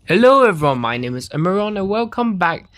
Hello everyone, my name is Amaron and welcome back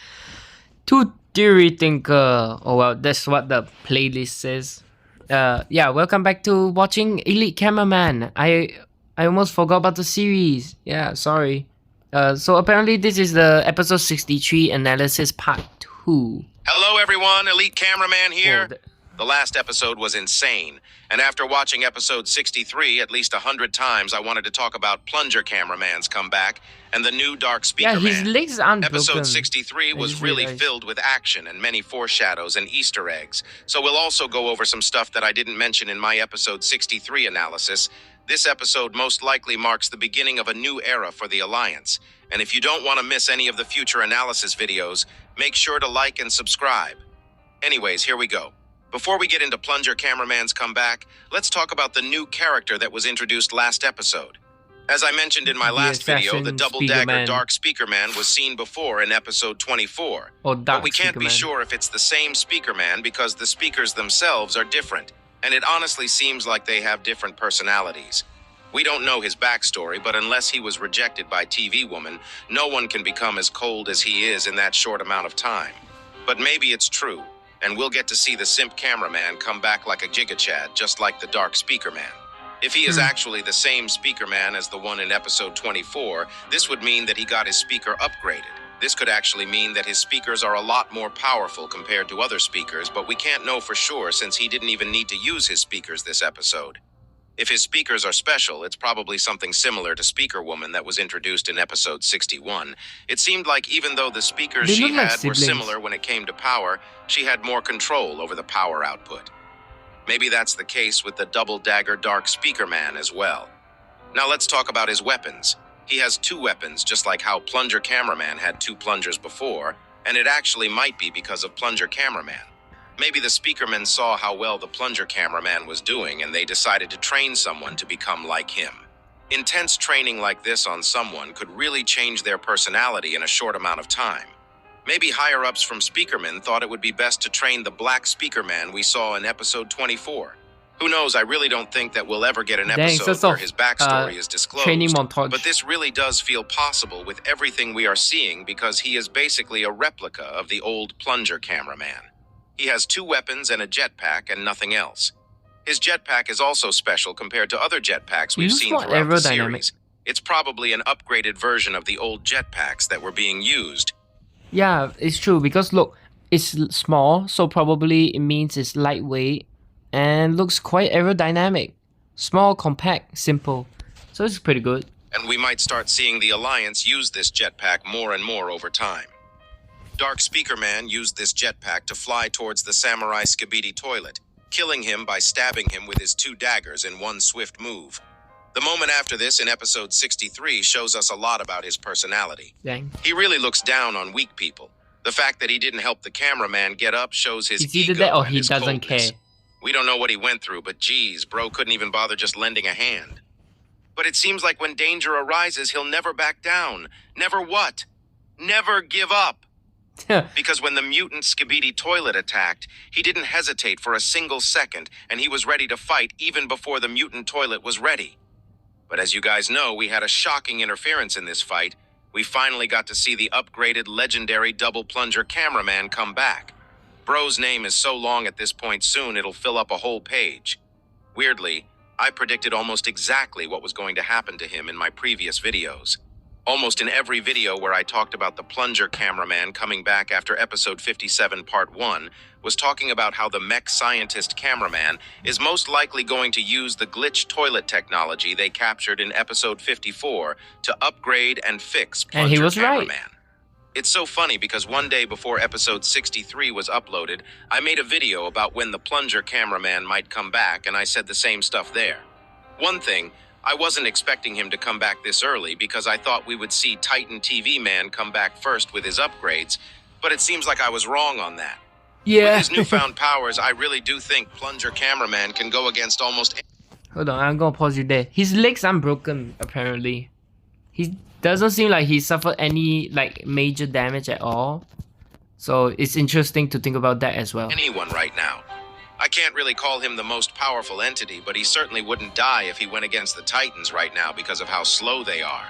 to Theory Thinker. Oh well, that's what the playlist says. Yeah, welcome back to watching Elite Cameraman. I almost forgot about the series. Yeah, sorry. So apparently this is the episode 63 analysis part 2. Hello everyone, Elite Cameraman here. Oh, The last episode was insane, and after watching episode 63 at least 100 times, I wanted to talk about Plunger Cameraman's comeback and the new Dark Speaker yeah, his Man. legs aren't Episode broken. 63 was really filled with action and many foreshadows and Easter eggs, so we'll also go over some stuff that I didn't mention in my episode 63 analysis. This episode most likely marks the beginning of a new era for the Alliance, and if you don't want to miss any of the future analysis videos, make sure to like and subscribe. Anyways, here we go. Before we get into Plunger Cameraman's comeback, let's talk about the new character that was introduced last episode. As I mentioned in my last video, the Double Dagger Dark Speaker Man was seen before in episode 24. But we can't be sure if it's the same Speaker Man because the speakers themselves are different, and it honestly seems like they have different personalities. We don't know his backstory, but unless he was rejected by TV Woman, no one can become as cold as he is in that short amount of time. But maybe it's true, and we'll get to see the Simp Cameraman come back like a Giga-Chad, just like the Dark Speaker Man. If he is actually the same Speaker Man as the one in episode 24, this would mean that he got his speaker upgraded. This could actually mean that his speakers are a lot more powerful compared to other speakers, but we can't know for sure since he didn't even need to use his speakers this episode. If his speakers are special, it's probably something similar to Speaker Woman that was introduced in episode 61. It seemed like even though the speakers she had were similar when it came to power, she had more control over the power output. Maybe that's the case with the Double Dagger Dark Speaker Man as well. Now let's talk about his weapons. He has 2 weapons, just like how Plunger Cameraman had 2 plungers before, and it actually might be because of Plunger Cameraman. Maybe the Speakermen saw how well the Plunger Cameraman was doing and they decided to train someone to become like him. Intense training like this on someone could really change their personality in a short amount of time. Maybe higher-ups from Speakermen thought it would be best to train the Black Speaker Man we saw in episode 24. Who knows, I really don't think that we'll ever get an episode where his backstory is disclosed, but this really does feel possible with everything we are seeing because he is basically a replica of the old Plunger Cameraman. He has 2 weapons and a jetpack and nothing else. His jetpack is also special compared to other jetpacks we've seen throughout the series. It's probably an upgraded version of the old jetpacks that were being used. Yeah, it's true because look, it's small, so probably it means it's lightweight and looks quite aerodynamic. Small, compact, simple. So it's pretty good. And we might start seeing the Alliance use this jetpack more and more over time. Dark Speaker Man used this jetpack to fly towards the Samurai Skibidi toilet, killing him by stabbing him with his 2 daggers in one swift move. The moment after this in episode 63 shows us a lot about his personality. Dang. He really looks down on weak people. The fact that he didn't help the cameraman get up shows his It's either ego that or and he his doesn't coldness. care. We don't know what he went through, but geez, bro couldn't even bother just lending a hand. But it seems like when danger arises, he'll never back down. Never what? Never give up. Because when the mutant Skibidi toilet attacked, he didn't hesitate for a single second, and he was ready to fight even before the mutant toilet was ready. But as you guys know, we had a shocking interference in this fight. We finally got to see the upgraded legendary Double Plunger Cameraman come back. Bro's name is so long at this point soon it'll fill up a whole page. Weirdly, I predicted almost exactly what was going to happen to him in my previous videos. Almost in every video where I talked about the Plunger Cameraman coming back after episode 57 part 1 was talking about how the mech scientist cameraman is most likely going to use the glitch toilet technology they captured in episode 54 to upgrade and fix Plunger And he was Cameraman. right. It's so funny because one day before episode 63 was uploaded, I made a video about when the Plunger Cameraman might come back and I said the same stuff there. One thing, I wasn't expecting him to come back this early because I thought we would see Titan TV Man come back first with his upgrades, but it seems like I was wrong on that. Yeah. With his newfound powers, I really do think Plunger Cameraman can go against almost... Hold on, I'm gonna pause you there. His legs aren't broken, apparently. He doesn't seem like he suffered any major damage at all. So it's interesting to think about that as well. anyone right now. I can't really call him the most powerful entity, but he certainly wouldn't die if he went against the Titans right now because of how slow they are.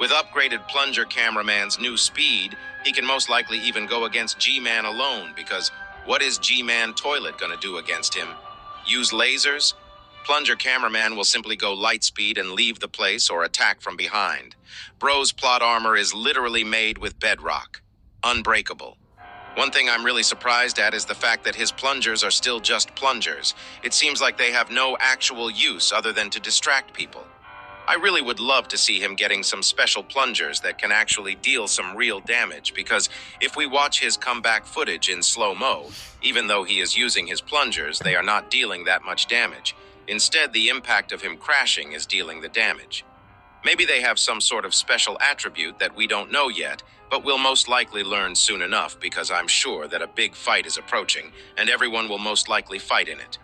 With upgraded plunger cameraman's new speed, he can most likely even go against G-Man alone, because what is G-Man Toilet gonna do against him? Use lasers? Plunger cameraman will simply go light speed and leave the place or attack from behind. Bro's plot armor is literally made with bedrock. Unbreakable. One thing I'm really surprised at is the fact that his plungers are still just plungers. It seems like they have no actual use other than to distract people. I really would love to see him getting some special plungers that can actually deal some real damage, because if we watch his comeback footage in slow-mo, even though he is using his plungers, they are not dealing that much damage. Instead, the impact of him crashing is dealing the damage. Maybe they have some sort of special attribute that we don't know yet, but we'll most likely learn soon enough, because I'm sure that a big fight is approaching, and everyone will most likely fight in it.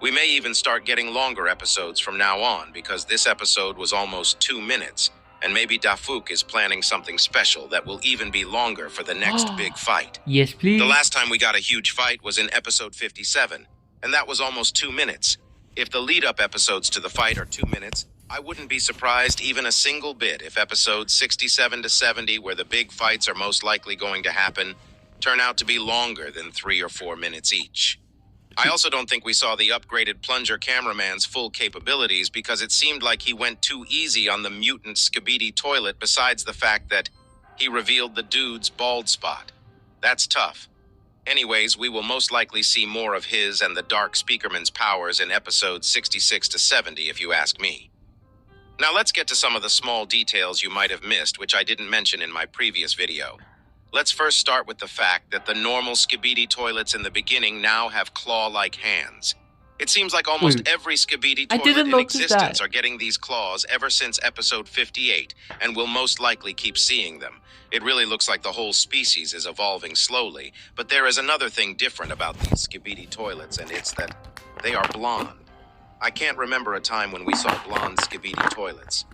We may even start getting longer episodes from now on, because this episode was almost 2 minutes, and maybe Dafuk is planning something special that will even be longer for the next big fight. Yes, please. The last time we got a huge fight was in episode 57, and that was almost 2 minutes. If the lead-up episodes to the fight are 2 minutes, I wouldn't be surprised even a single bit if episodes 67 to 70, where the big fights are most likely going to happen, turn out to be longer than 3 or 4 minutes each. I also don't think we saw the upgraded plunger cameraman's full capabilities, because it seemed like he went too easy on the mutant Skibidi Toilet, besides the fact that he revealed the dude's bald spot. That's tough. Anyways, we will most likely see more of his and the Dark Speakerman's powers in episodes 66 to 70, if you ask me. Now let's get to some of the small details you might have missed, which I didn't mention in my previous video. Let's first start with the fact that the normal Skibidi toilets in the beginning now have claw-like hands. It seems like almost every Skibidi toilet in existence are getting these claws ever since episode 58, and will most likely keep seeing them. It really looks like the whole species is evolving slowly, but there is another thing different about these Skibidi toilets, and it's that they are blonde. I can't remember a time when we saw blonde Skibidi toilets.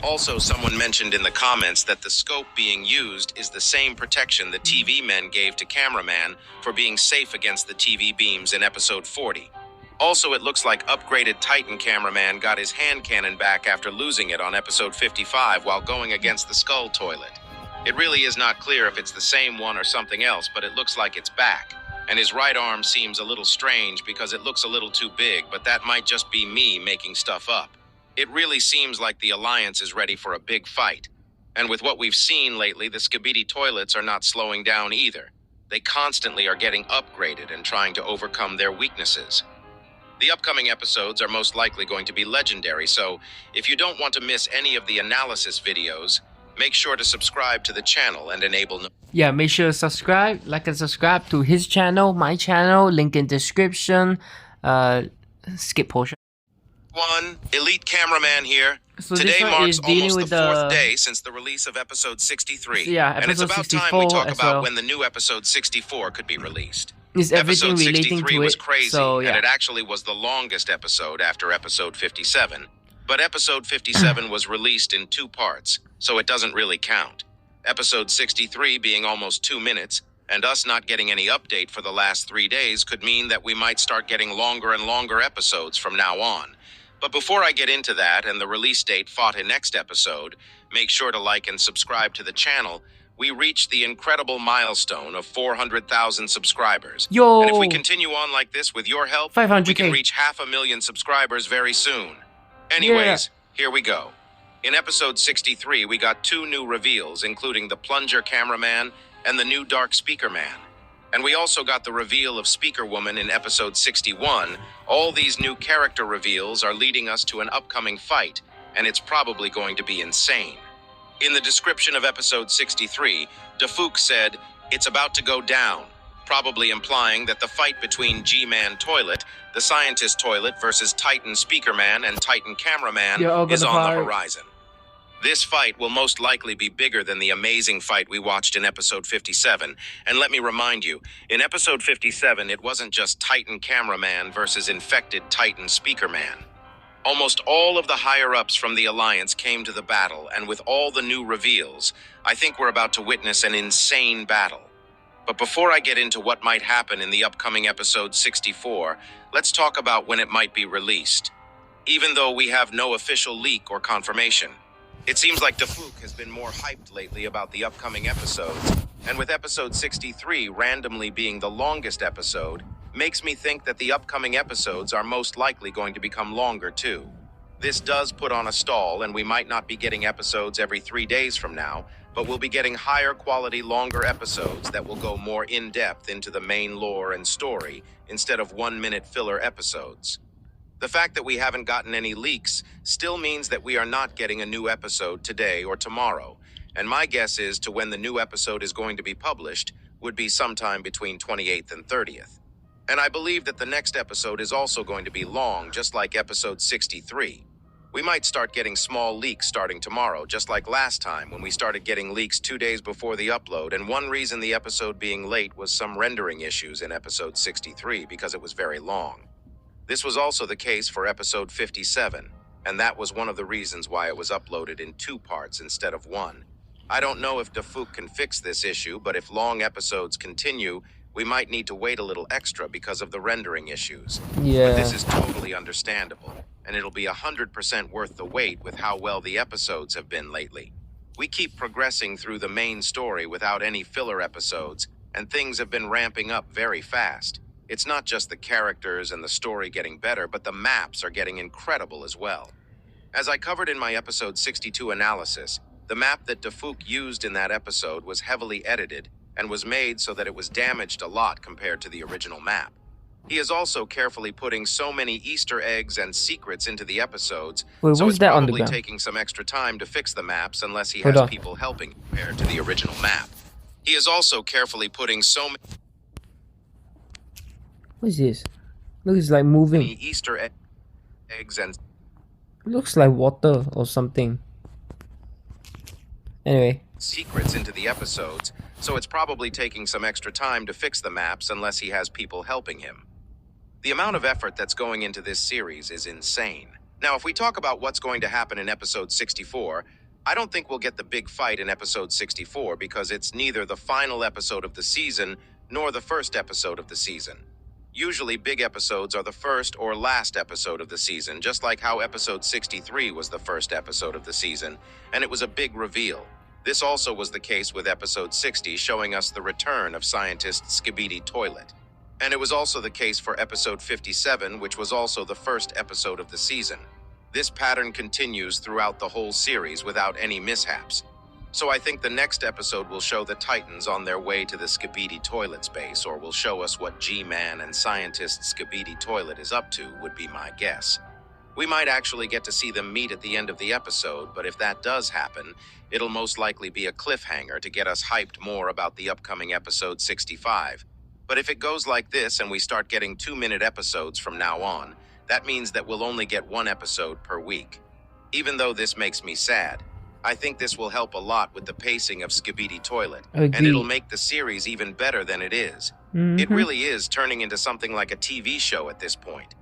Also, someone mentioned in the comments that the scope being used is the same protection the TV men gave to Cameraman for being safe against the TV beams in episode 40. Also, it looks like upgraded Titan Cameraman got his hand cannon back after losing it on episode 55 while going against the Skull Toilet. It really is not clear if it's the same one or something else, but it looks like it's back. And his right arm seems a little strange because it looks a little too big, but that might just be me making stuff up. It really seems like the Alliance is ready for a big fight. And with what we've seen lately, the Skibidi toilets are not slowing down either. They constantly are getting upgraded and trying to overcome their weaknesses. The upcoming episodes are most likely going to be legendary, so if you don't want to miss any of the analysis videos, make sure to subscribe to the channel and enable Yeah, make sure to subscribe, like and subscribe to his channel, my channel, link in description. Skip portion. Elite Cameraman here. So Today marks almost with the 4th day since the release of episode 63. Yeah, and it's about time we talk about when the new episode 64 could be released. Is everything episode relating 63 to was it? crazy, So, yeah. and it actually was the longest episode after episode 57. But episode 57 was released in 2 parts, so it doesn't really count. Episode 63 being almost 2 minutes, and us not getting any update for the last 3 days could mean that we might start getting longer and longer episodes from now on. But before I get into that and the release date fought in next episode, make sure to like and subscribe to the channel. We reached the incredible milestone of 400,000 subscribers. Yo! And if we continue on like this with your help, 500K. we can reach 500,000 subscribers very soon. Anyways, Here we go. In episode 63, we got 2 new reveals, including the Plunger Cameraman and the new Dark Speakerman. And we also got the reveal of Speaker Woman in episode 61. All these new character reveals are leading us to an upcoming fight, and it's probably going to be insane. In the description of episode 63, Dafuk said, "It's about to go down," probably implying that the fight between G-Man Toilet, the Scientist Toilet versus Titan Speakerman and Titan Cameraman is on the horizon. This fight will most likely be bigger than the amazing fight we watched in episode 57. And let me remind you, in episode 57, it wasn't just Titan Cameraman versus infected Titan Speakerman. Almost all of the higher-ups from the Alliance came to the battle, and with all the new reveals, I think we're about to witness an insane battle. But before I get into what might happen in the upcoming episode 64, let's talk about when it might be released. Even though we have no official leak or confirmation, It seems like Dafuk has been more hyped lately about the upcoming episodes, and with episode 63 randomly being the longest episode, makes me think that the upcoming episodes are most likely going to become longer too. This does put on a stall, and we might not be getting episodes every 3 days from now, but we'll be getting higher quality, longer episodes that will go more in-depth into the main lore and story instead of 1-minute filler episodes. The fact that we haven't gotten any leaks still means that we are not getting a new episode today or tomorrow, and my guess is to when the new episode is going to be published would be sometime between 28th and 30th. And I believe that the next episode is also going to be long, just like episode 63. We might start getting small leaks starting tomorrow, just like last time when we started getting leaks 2 days before the upload, and one reason the episode being late was some rendering issues in episode 63 because it was very long. This was also the case for episode 57, and that was one of the reasons why it was uploaded in 2 parts instead of 1. I don't know if Dafuk can fix this issue, but if long episodes continue, we might need to wait a little extra because of the rendering issues. Yeah. But this is totally understandable, and it'll be 100% worth the wait with how well the episodes have been lately. We keep progressing through the main story without any filler episodes, and things have been ramping up very fast. It's not just the characters and the story getting better, but the maps are getting incredible as well. As I covered in my episode 62 analysis, the map that Dafuk used in that episode was heavily edited and was made so that it was damaged a lot compared to the original map. He is also carefully putting so many Easter eggs and secrets into the episodes, so it's probably taking some extra time to fix the maps unless he has people helping compared to the original map. He is also carefully putting so many... What is this? Looks like moving. Easter eggs and... Looks like water or something. Anyway. Secrets into the episodes, so it's probably taking some extra time to fix the maps unless he has people helping him. The amount of effort that's going into this series is insane. Now, if we talk about what's going to happen in episode 64, I don't think we'll get the big fight in episode 64 because it's neither the final episode of the season nor the first episode of the season. Usually, big episodes are the first or last episode of the season, just like how episode 63 was the first episode of the season, and it was a big reveal. This also was the case with episode 60, showing us the return of scientist Skibidi Toilet. And it was also the case for episode 57, which was also the first episode of the season. This pattern continues throughout the whole series without any mishaps. So I think the next episode will show the Titans on their way to the Skibidi Toilet's base, or will show us what G-Man and scientist Skibidi Toilet is up to, would be my guess. We might actually get to see them meet at the end of the episode, but if that does happen, it'll most likely be a cliffhanger to get us hyped more about the upcoming episode 65. But if it goes like this and we start getting 2-minute episodes from now on, that means that we'll only get 1 episode per week. Even though this makes me sad, I think this will help a lot with the pacing of Skibidi Toilet, and it'll make the series even better than it is. It really is turning into something like a TV show at this point.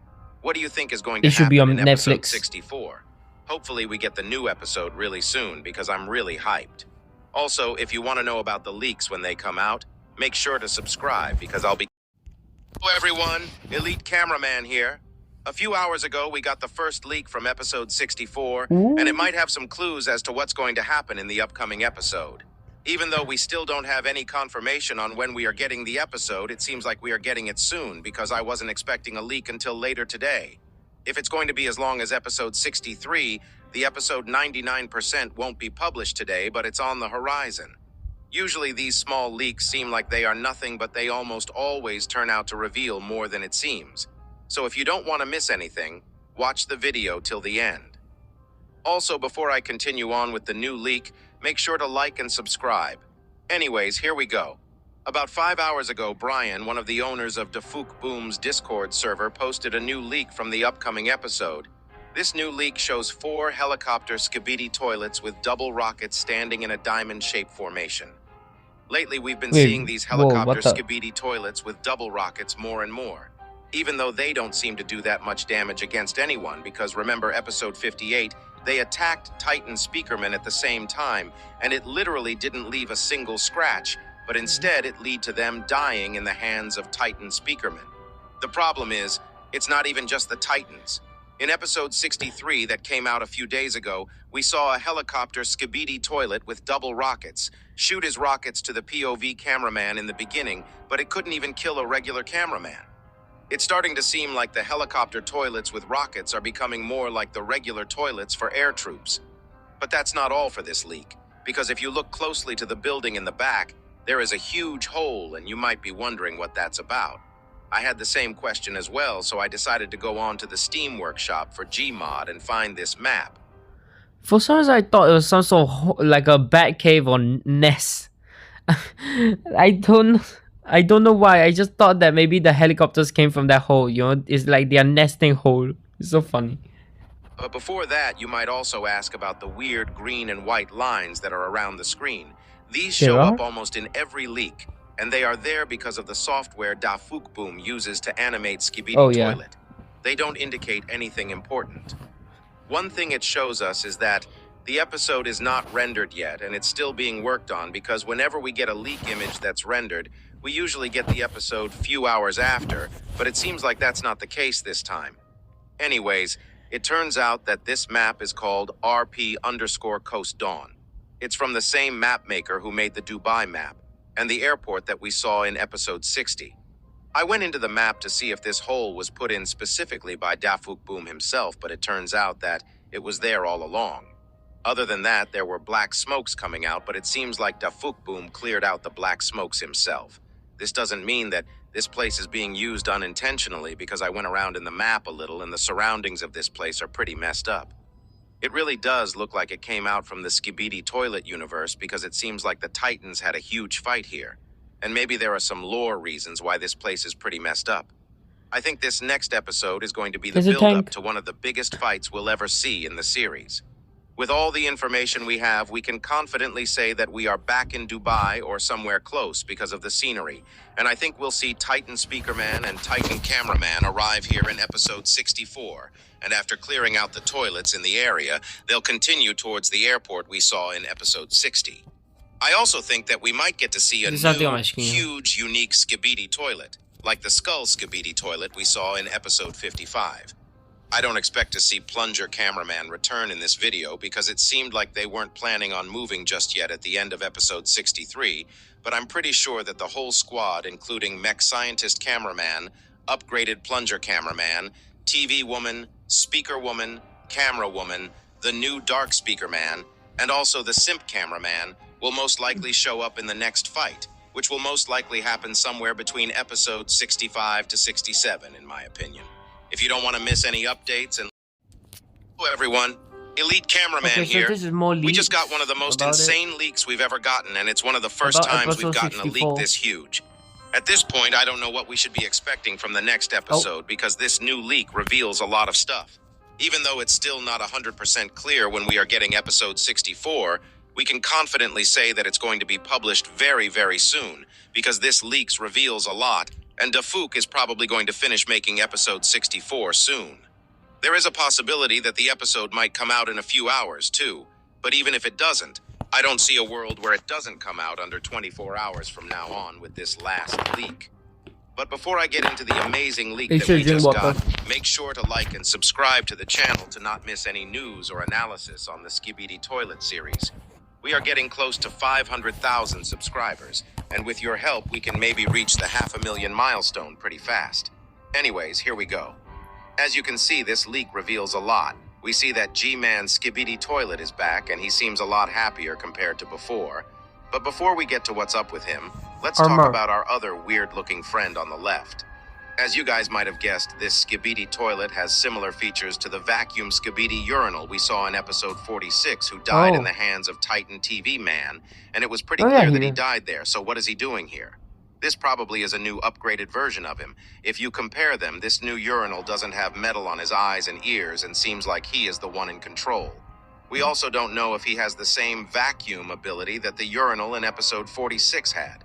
What do you think is going to happen in episode 64? Hopefully we get the new episode really soon because I'm really hyped. Also, if you want to know about the leaks when they come out, make sure to subscribe because I'll be... Hello everyone, Elite Cameraman here. A few hours ago, we got the first leak from episode 64, and it might have some clues as to what's going to happen in the upcoming episode. Even though we still don't have any confirmation on when we are getting the episode, it seems like we are getting it soon because I wasn't expecting a leak until later today. If it's going to be as long as episode 63, the episode 99% won't be published today, but it's on the horizon. Usually these small leaks seem like they are nothing, but they almost always turn out to reveal more than it seems. So if you don't want to miss anything, watch the video till the end. Also, before I continue on with the new leak, make sure to like and subscribe. Anyways, here we go. About 5 hours ago, Brian, one of the owners of Dafuk Boom's Discord server, posted a new leak from the upcoming episode. This new leak shows 4 helicopter Skibidi toilets with double rockets standing in a diamond-shaped formation. Lately, we've been seeing these helicopter Skibidi toilets with double rockets more and more, even though they don't seem to do that much damage against anyone, because remember episode 58, they attacked Titan Speakerman at the same time, and it literally didn't leave a single scratch, but instead it led to them dying in the hands of Titan Speakerman. The problem is, it's not even just the Titans. In episode 63 that came out a few days ago, we saw a helicopter skibidi toilet with double rockets shoot his rockets to the POV cameraman in the beginning, but it couldn't even kill a regular cameraman. It's starting to seem like the helicopter toilets with rockets are becoming more like the regular toilets for air troops. But that's not all for this leak, because if you look closely to the building in the back, there is a huge hole and you might be wondering what that's about. I had the same question as well, so I decided to go on to the Steam workshop for Gmod and find this map. For some reason, I thought it was some sort of like a bat cave or nest. I don't know why. I just thought that maybe the helicopters came from that hole. You know, it's like their nesting hole. It's so funny. But before that, you might also ask about the weird green and white lines that are around the screen. These show up almost in every leak, and they are there because of the software Boom uses to animate Skibidi Toilet. They don't indicate anything important. One thing it shows us is that the episode is not rendered yet, and it's still being worked on because whenever we get a leak image that's rendered, we usually get the episode few hours after, but it seems like that's not the case this time. Anyways, it turns out that this map is called RP_Coast Dawn. It's from the same map maker who made the Dubai map and the airport that we saw in episode 60. I went into the map to see if this hole was put in specifically by Boom himself, but it turns out that it was there all along. Other than that, there were black smokes coming out, but it seems like Boom cleared out the black smokes himself. This doesn't mean that this place is being used unintentionally, because I went around in the map a little and the surroundings of this place are pretty messed up. It really does look like it came out from the Skibidi Toilet universe because it seems like the Titans had a huge fight here. And maybe there are some lore reasons why this place is pretty messed up. I think this next episode is going to be the build-up to one of the biggest fights we'll ever see in the series. With all the information we have, we can confidently say that we are back in Dubai or somewhere close because of the scenery. And I think we'll see Titan Speakerman and Titan Cameraman arrive here in episode 64. And after clearing out the toilets in the area, they'll continue towards the airport we saw in episode 60. I also think that we might get to see a new, huge, unique Skibidi toilet, like the Skull Skibidi toilet we saw in episode 55. I don't expect to see Plunger Cameraman return in this video because it seemed like they weren't planning on moving just yet at the end of episode 63, but I'm pretty sure that the whole squad, including Mech Scientist Cameraman, Upgraded Plunger Cameraman, TV Woman, Speaker Woman, Camera Woman, the new Dark Speaker Man, and also the Simp Cameraman, will most likely show up in the next fight, which will most likely happen somewhere between episodes 65 to 67, in my opinion. If you don't want to miss any updates, and hello everyone, Elite Cameraman here. This is more leaks we just got one of the most insane leaks we've ever gotten, and it's one of the first times we've gotten 64. A leak this huge. At this point, I don't know what we should be expecting from the next episode because this new leak reveals a lot of stuff. Even though it's still not 100% clear when we are getting episode 64, we can confidently say that it's going to be published very, very soon because this leaks reveals a lot, and Dafouk is probably going to finish making episode 64 soon. There is a possibility that the episode might come out in a few hours too, but even if it doesn't, I don't see a world where it doesn't come out under 24 hours from now on with this last leak. But before I get into the amazing leak that we just got, make sure to like and subscribe to the channel to not miss any news or analysis on the Skibidi Toilet series. We are getting close to 500,000 subscribers, and with your help, we can maybe reach the 500,000 milestone pretty fast. Anyways, here we go. As you can see, this leak reveals a lot. We see that G-Man Skibidi Toilet is back, and he seems a lot happier compared to before. But before we get to what's up with him, let's talk about our other weird-looking friend on the left. As you guys might have guessed, this Skibidi Toilet has similar features to the vacuum Skibidi urinal we saw in episode 46, who died in the hands of Titan TV Man, and it was pretty clear that he died there, so what is he doing here? This probably is a new upgraded version of him. If you compare them, this new urinal doesn't have metal on his eyes and ears and seems like he is the one in control. We also don't know if he has the same vacuum ability that the urinal in episode 46 had.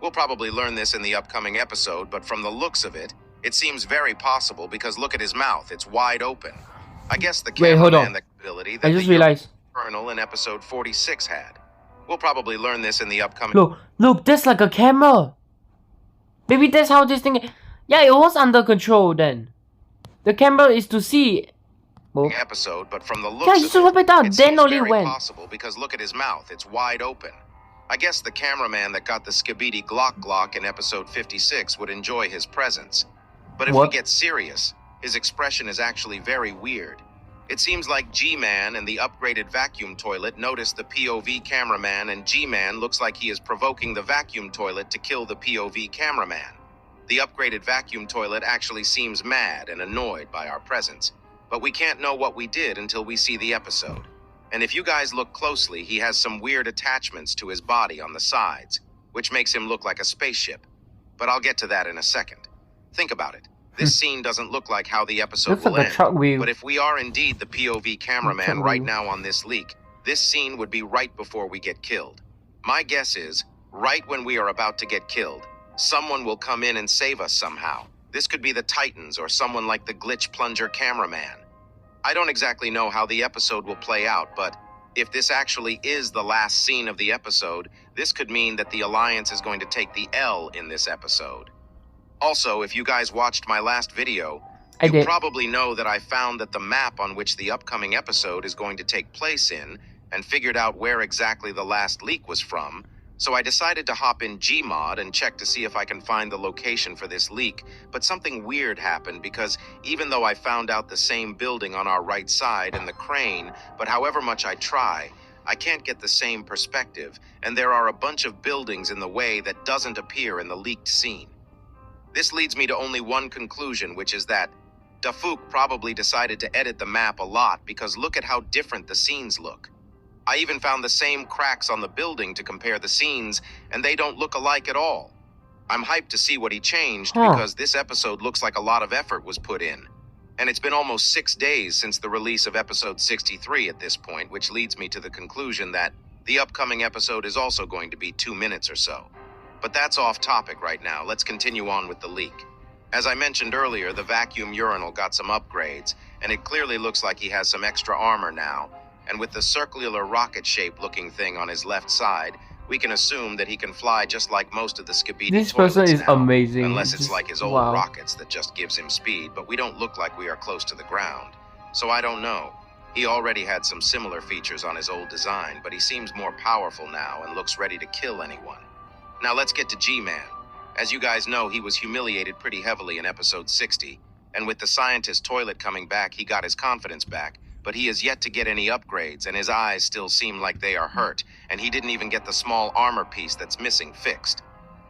We'll probably learn this in the upcoming episode, but from the looks of it, it seems very possible because look at his mouth, it's wide open. I guess the cameraman ability that the urinal in episode 46 had. We'll probably learn this in the upcoming... Look, that's like a camera. Maybe that's how this thing... Yeah, it was under control then. The camera is to see Boop. episode, but from the Yeah, looks you of should whip it out. it Then seems only very when. possible because look at his mouth. It's wide open. I guess the cameraman that got the Skibidi Glock in episode 56 would enjoy his presence. But if we get serious, his expression is actually very weird. It seems like G-Man and the upgraded vacuum toilet noticed the POV cameraman, and G-Man looks like he is provoking the vacuum toilet to kill the POV cameraman. The upgraded vacuum toilet actually seems mad and annoyed by our presence, but we can't know what we did until we see the episode. And if you guys look closely, he has some weird attachments to his body on the sides, which makes him look like a spaceship. But I'll get to that in a second. Think about it. This scene doesn't look like how the episode will end, but if we are indeed the POV cameraman right now on this leak, this scene would be right before we get killed. My guess is, right when we are about to get killed, someone will come in and save us somehow. This could be the Titans or someone like the Glitch Plunger cameraman. I don't exactly know how the episode will play out, but if this actually is the last scene of the episode, this could mean that the Alliance is going to take the L in this episode. Also, if you guys watched my last video, you probably know that I found that the map on which the upcoming episode is going to take place in and figured out where exactly the last leak was from, so I decided to hop in Gmod and check to see if I can find the location for this leak, but something weird happened because even though I found out the same building on our right side and the crane, but however much I try, I can't get the same perspective, and there are a bunch of buildings in the way that doesn't appear in the leaked scene. This leads me to only one conclusion, which is that Dafouk probably decided to edit the map a lot because look at how different the scenes look. I even found the same cracks on the building to compare the scenes, and they don't look alike at all. I'm hyped to see what he changed because this episode looks like a lot of effort was put in. And it's been almost 6 days since the release of episode 63 at this point, which leads me to the conclusion that the upcoming episode is also going to be 2 minutes or so. But that's off topic right now. Let's continue on with the leak. As I mentioned earlier, the vacuum urinal got some upgrades, and it clearly looks like he has some extra armor now. And with the circular rocket-shaped looking thing on his left side, we can assume that he can fly just like most of the Skibidi This person is now, amazing. unless it's like his old rockets that just gives him speed, but we don't look like we are close to the ground. So I don't know. He already had some similar features on his old design, but he seems more powerful now and looks ready to kill anyone. Now let's get to G-Man. As you guys know, he was humiliated pretty heavily in episode 60, and with the scientist toilet coming back, he got his confidence back, but he has yet to get any upgrades, and his eyes still seem like they are hurt, and he didn't even get the small armor piece that's missing fixed.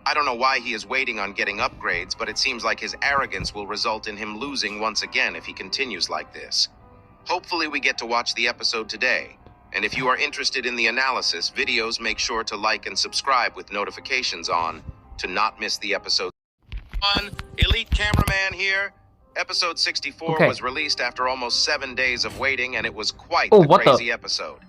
I don't know why he is waiting on getting upgrades, but it seems like his arrogance will result in him losing once again if he continues like this. Hopefully we get to watch the episode today. And if you are interested in the analysis videos, make sure to like and subscribe with notifications on to not miss the episode. Elite Cameraman here. Episode 64 was released after almost 7 days of waiting, and it was quite the crazy episode.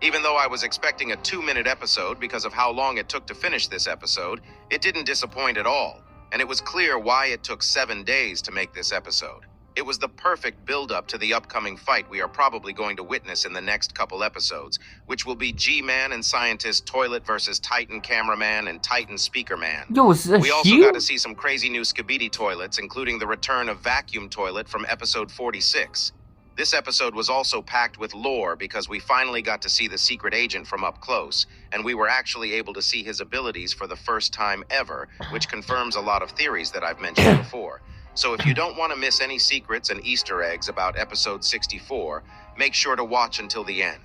Even though I was expecting a 2-minute episode because of how long it took to finish this episode, it didn't disappoint at all, and it was clear why it took 7 days to make this episode. It was the perfect build-up to the upcoming fight we are probably going to witness in the next couple episodes, which will be G-Man and Scientist Toilet versus Titan Cameraman and Titan Speakerman. We also got to see some crazy new Skibidi toilets, including the return of Vacuum Toilet from episode 46. This episode was also packed with lore because we finally got to see the secret agent from up close, and we were actually able to see his abilities for the first time ever, which confirms a lot of theories that I've mentioned before. So if you don't want to miss any secrets and Easter eggs about episode 64, make sure to watch until the end.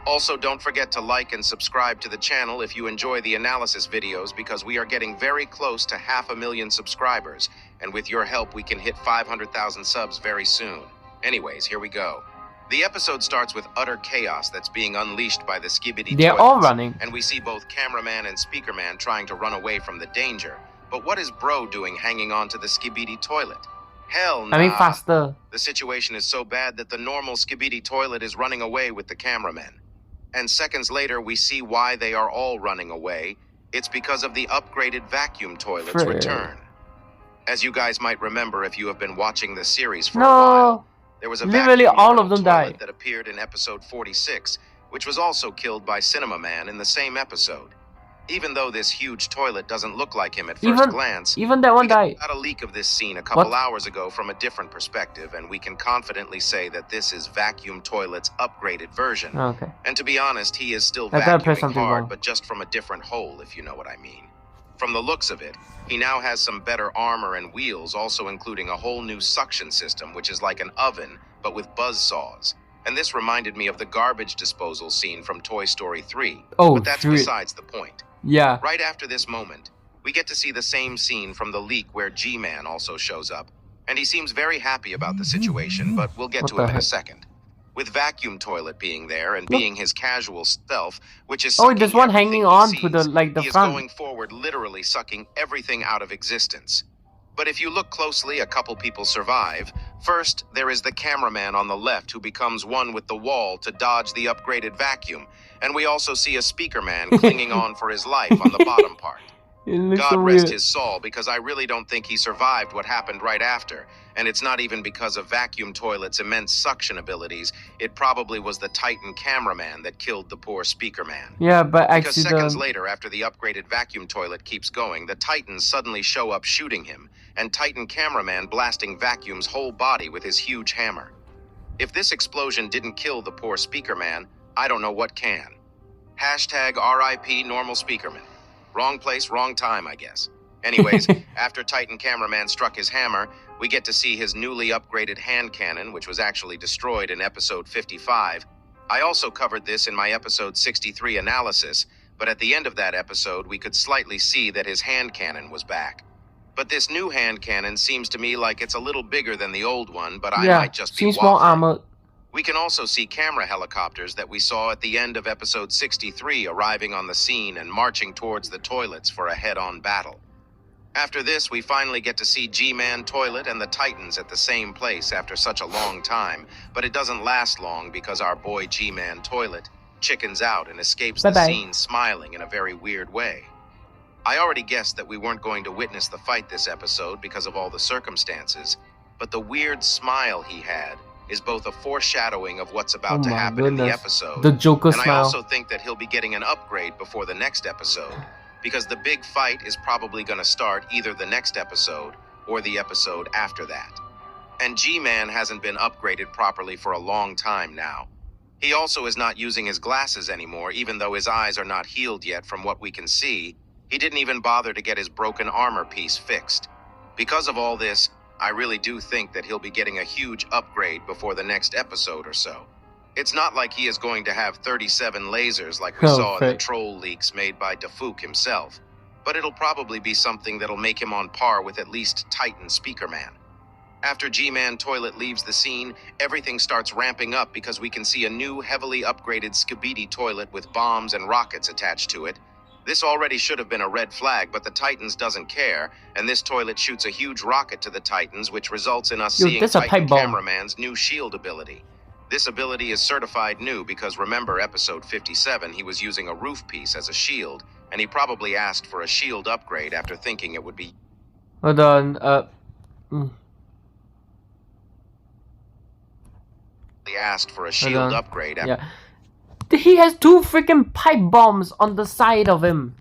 Also, don't forget to like and subscribe to the channel if you enjoy the analysis videos because we are getting very close to 500,000 subscribers, and with your help we can hit 500,000 subs very soon. Anyways, here we go. The episode starts with utter chaos that's being unleashed by the Skibidi toilets. They're all running. And we see both Cameraman and Speakerman trying to run away from the danger. But what is Bro doing hanging on to the Skibidi toilet? Hell nah. I mean faster. The situation is so bad that the normal Skibidi toilet is running away with the cameramen. And seconds later, we see why they are all running away. It's because of the upgraded vacuum toilet's return. As you guys might remember if you have been watching this series for a while, there was a literally all of them toilet died that appeared in episode 46, which was also killed by Cinema Man in the same episode. Even though this huge toilet doesn't look like him at first glance, even that one guy guy got a leak of this scene a couple hours ago from a different perspective, and we can confidently say that this is Vacuum Toilet's upgraded version. Okay. And to be honest, he is still I vacuuming hard, but just from a different hole, if you know what I mean. From the looks of it, he now has some better armor and wheels, also including a whole new suction system, which is like an oven, but with buzz saws. And this reminded me of the garbage disposal scene from Toy Story 3. Oh, but that's besides the point. Yeah. Right after this moment, we get to see the same scene from the leak where G-Man also shows up. And he seems very happy about the situation, but we'll get to him in a second. With Vacuum Toilet being there and being his casual self, which is there's one hanging on to the the he is front. going forward, literally sucking everything out of existence. But if you look closely, a couple people survive. First, there is the cameraman on the left who becomes one with the wall to dodge the upgraded vacuum. And we also see a speaker man clinging on for his life on the bottom part. God rest his soul, because I really don't think he survived what happened right after. And it's not even because of Vacuum Toilet's immense suction abilities. It probably was the Titan cameraman that killed the poor speaker man. Yeah, but because seconds later, after the upgraded Vacuum Toilet keeps going, the Titans suddenly show up shooting him, and Titan cameraman blasting Vacuum's whole body with his huge hammer. If this explosion didn't kill the poor speaker man, I don't know what can. Hashtag RIP normal speakerman. Wrong place, wrong time, I guess. Anyways, after Titan cameraman struck his hammer, we get to see his newly upgraded hand cannon, which was actually destroyed in episode 55. I also covered this in my episode 63 analysis, but at the end of that episode, we could slightly see that his hand cannon was back. But this new hand cannon seems to me like it's a little bigger than the old one, but I might just be more armored. We can also see camera helicopters that we saw at the end of episode 63 arriving on the scene and marching towards the toilets for a head-on battle. After this, we finally get to see G-Man Toilet and the Titans at the same place after such a long time, but it doesn't last long because our boy G-Man Toilet chickens out and escapes the scene smiling in a very weird way. I already guessed that we weren't going to witness the fight this episode because of all the circumstances, but the weird smile he had is both a foreshadowing of what's about to happen in the episode, the Joker smile. And I also think that he'll be getting an upgrade before the next episode, because the big fight is probably going to start either the next episode or the episode after that. And G-Man hasn't been upgraded properly for a long time now. He also is not using his glasses anymore, even though his eyes are not healed yet from what we can see. He didn't even bother to get his broken armor piece fixed. Because of all this, I really do think that he'll be getting a huge upgrade before the next episode or so. It's not like he is going to have 37 lasers like we saw in the troll leaks made by Dafook himself, but it'll probably be something that'll make him on par with at least Titan Speakerman. After G-Man Toilet leaves the scene, everything starts ramping up because we can see a new heavily upgraded Skibidi Toilet with bombs and rockets attached to it. This already should have been a red flag, but the Titans doesn't care, and this toilet shoots a huge rocket to the Titans, which results in us seeing Titan Cameraman's new shield ability. This ability is certified new because remember episode 57, he was using a roof piece as a shield, and he probably asked for a shield upgrade after thinking it would be... Hold on, He asked for a shield upgrade after... Yeah. He has 2 freaking pipe bombs on the side of him.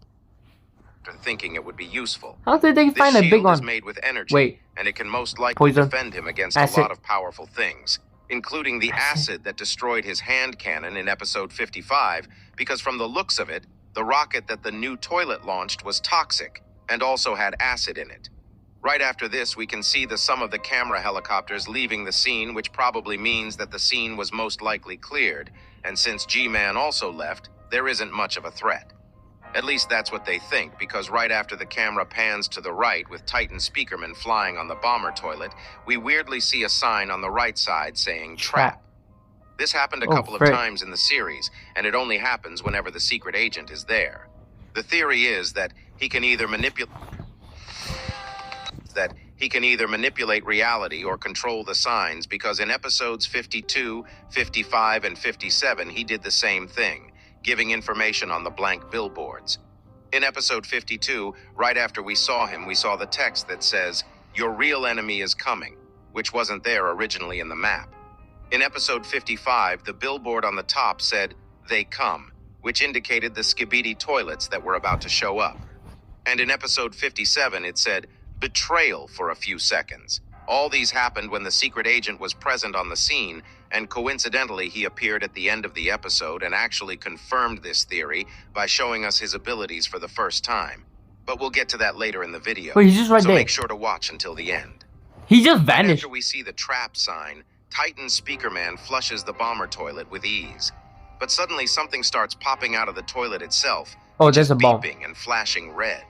Thinking it would be useful. How did they find a big one? This shield is made with energy, and it can most likely defend him against a lot of powerful things, including the acid that destroyed his hand cannon in episode 55, because from the looks of it, the rocket that the new toilet launched was toxic and also had acid in it. Right after this, we can see some of the camera helicopters leaving the scene, which probably means that the scene was most likely cleared, and since G-Man also left, there isn't much of a threat. At least that's what they think, because right after the camera pans to the right with Titan Speakerman flying on the bomber toilet, we weirdly see a sign on the right side saying trap. This happened a couple of times in the series, and it only happens whenever the secret agent is there. The theory is that he can either manipulate reality or control the signs, because in episodes 52, 55, and 57, he did the same thing, giving information on the blank billboards. In episode 52, right after we saw him, we saw the text that says, "Your real enemy is coming," which wasn't there originally in the map. In episode 55, the billboard on the top said, "They come," which indicated the skibidi toilets that were about to show up. And in episode 57, it said, betrayal for a few seconds. All these happened when the secret agent was present on the scene, and coincidentally he appeared at the end of the episode and actually confirmed this theory by showing us his abilities for the first time. But we'll get to that later in the video. Wait, he's just right so there. Make sure to watch until the end. He just vanished. After we see the trap sign, Titan Speakerman flushes the bomber toilet with ease. But suddenly something starts popping out of the toilet itself. Oh, there's a bomb. Beeping and flashing red.